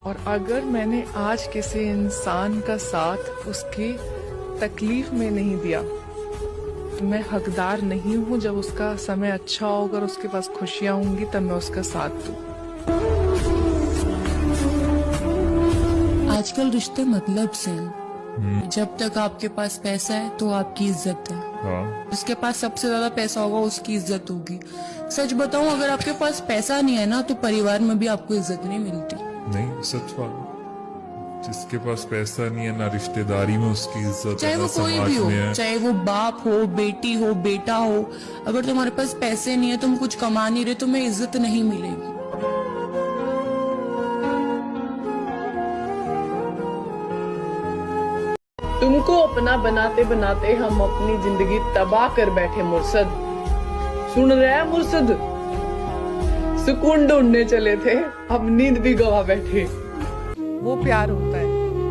और अगर मैंने आज किसी इंसान का साथ उसकी तकलीफ में नहीं दिया तो मैं हकदार नहीं हूँ। जब उसका समय अच्छा होगा और उसके पास खुशियाँ होंगी तब मैं उसका साथ दूँ। आजकल रिश्ते मतलब से हैं। जब तक आपके पास पैसा है तो आपकी इज्जत है। जिसके पास सबसे ज्यादा पैसा होगा उसकी इज्जत होगी। सच बताऊं, अगर आपके पास पैसा नहीं है ना तो परिवार में भी आपको इज्जत नहीं मिलती। नहीं, सच बात। जिसके पास पैसा नहीं है ना रिश्तेदारी में उसकी इज्जत चाहे है, वो ना कोई समाज भी हो, में है। चाहे वो बाप हो, बेटी हो, बेटा हो, अगर तुम्हारे पास पैसे नहीं है, तुम कुछ कमा नहीं रहे, तुम्हें इज्जत नहीं मिलेगी। तुमको अपना बनाते बनाते हम अपनी जिंदगी तबाह कर बैठे मुर्शद। सुन रहे हैं मुर्शद? सुकून ढूंढने चले थे, अब नींद भी गवा बैठे। वो प्यार होता है,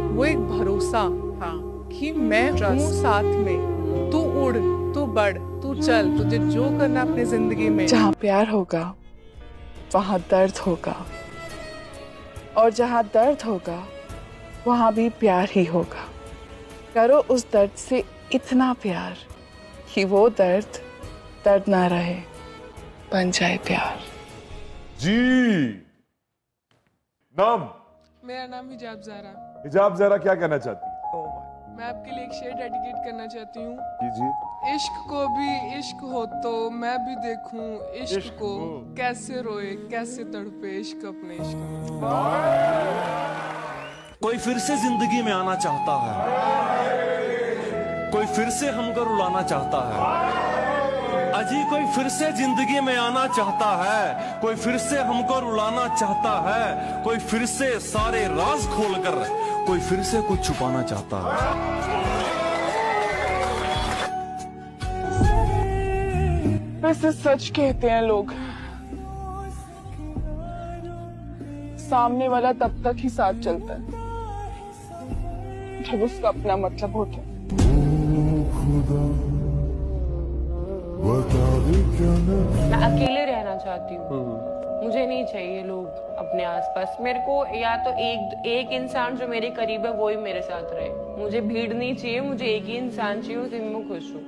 वो एक भरोसा, हाँ, कि मैं हूँ साथ में, तू उड़, तू बढ़, तू चल, तुझे जो करना अपनी जिंदगी में। जहाँ प्यार होगा वहाँ दर्द होगा, और जहाँ दर्द होगा वहाँ भी प्यार ही होगा। करो उस दर्द से इतना प्यार कि वो दर्द दर्द ना रहे, बन जाए प्यार। जी नाम? मेरा नाम हिजाब ज़ारा। हिजाब ज़रा क्या कहना चाहती है? मैं आपके लिए एक शेर डेडिकेट करना चाहती हूँ। कीजिए। इश्क को भी इश्क हो तो मैं भी देखूं इश्क को, कैसे रोए कैसे तड़पे इश्क अपने इश्क में। कोई फिर से जिंदगी में आना चाहता है, कोई फिर से हमको रुलाना चाहता है। अजी कोई फिर से जिंदगी में आना चाहता है, कोई फिर से हमको रुलाना चाहता है, कोई फिर से सारे राज खोलकर कोई फिर से कुछ छुपाना चाहता है। वैसे सच कहते हैं लोग, सामने वाला तब तक ही साथ चलता है जब उसका अपना मतलब होता है। मैं अकेले रहना चाहती हूँ, मुझे नहीं चाहिए लोग अपने आसपास। मेरे को या तो एक इंसान जो मेरे करीब है वो ही मेरे साथ रहे। मुझे भीड़ नहीं चाहिए, मुझे एक ही इंसान चाहिए, उसी में मैं खुश हूँ।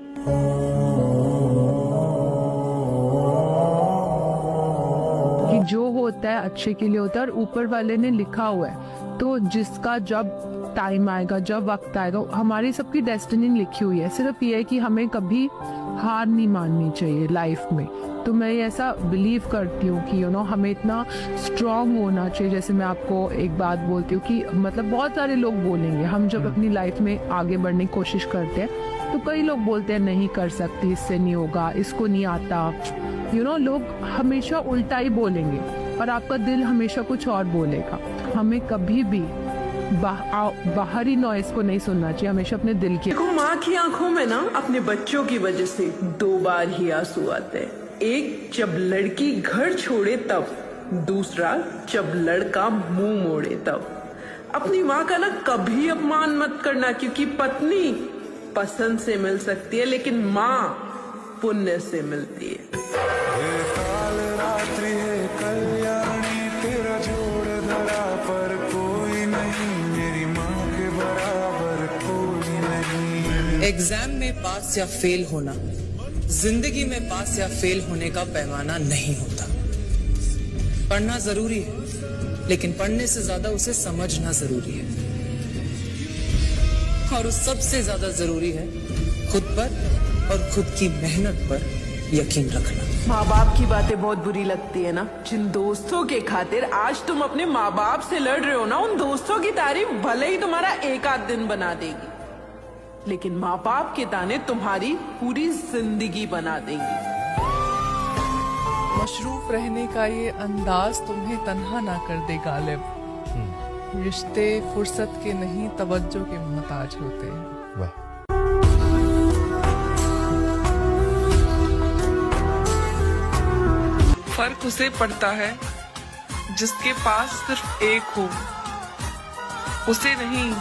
कि जो होता है अच्छे के लिए होता है और ऊपर वाले ने लिखा हुआ है, तो जिसका जब टाइम आएगा, जब वक्त आएगा, हमारी सबकी डेस्टिनी लिखी हुई है। सिर्फ ये है कि हमें कभी हार नहीं माननी चाहिए लाइफ में। तो मैं ऐसा बिलीव करती हूँ कि हमें इतना स्ट्रांग होना चाहिए। जैसे मैं आपको एक बात बोलती हूँ कि मतलब बहुत सारे लोग बोलेंगे, हम जब अपनी लाइफ में आगे बढ़ने की कोशिश करते हैं तो कई लोग बोलते हैं नहीं कर सकती, इससे नहीं होगा, इसको नहीं आता। लोग हमेशा उल्टा ही बोलेंगे और आपका दिल हमेशा कुछ और बोलेगा। हमें कभी भी बाहरी नॉइस को नहीं सुनना चाहिए, हमेशा अपने दिल की। देखो, माँ की आंखों में ना अपने बच्चों की वजह से 2 बार ही आंसू आते हैं। एक जब लड़की घर छोड़े तब, दूसरा जब लड़का मुंह मोड़े तब। अपनी माँ का ना कभी अपमान मत करना, क्योंकि पत्नी पसंद से मिल सकती है लेकिन माँ पुण्य से मिलती है। काल रात्रि है कल्याणी, तेरा जोड़ धरा पर कोई नहीं, मेरी माँ के बराबर कोई नहीं। एग्जाम में पास या फेल होना जिंदगी में पास या फेल होने का पैमाना नहीं होता। पढ़ना जरूरी है, लेकिन पढ़ने से ज्यादा उसे समझना जरूरी है, और उस सबसे ज्यादा जरूरी है खुद पर और खुद की मेहनत पर यकीन रखना। माँ बाप की बातें बहुत बुरी लगती है ना। जिन दोस्तों के खातिर आज तुम अपने माँ बाप से लड़ रहे हो ना, उन दोस्तों की तारीफ भले ही तुम्हारा एक आध दिन बना देगी, लेकिन माँ बाप के ताने तुम्हारी पूरी जिंदगी बना देंगी। मशरूफ रहने का ये अंदाज तुम्हें तन्हा ना कर दे गालिब। रिश्ते फुर्सत के नहीं तवज्जो के मोहताज होते हैं। फर्क उसे पड़ता है जिसके पास सिर्फ एक हो, उसे नहीं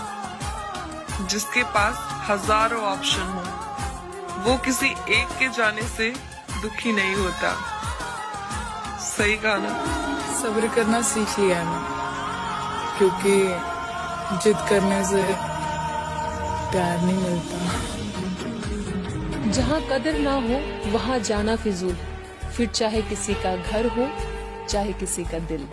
जिसके पास हजारों ऑप्शन हो। वो किसी एक के जाने से दुखी नहीं होता। सही कहा ना? सब्र करना सीख लिया है क्योंकि जिद करने से प्यार नहीं मिलता। जहाँ कदर ना हो वहाँ जाना फिजूल, फिर चाहे किसी का घर हो चाहे किसी का दिल।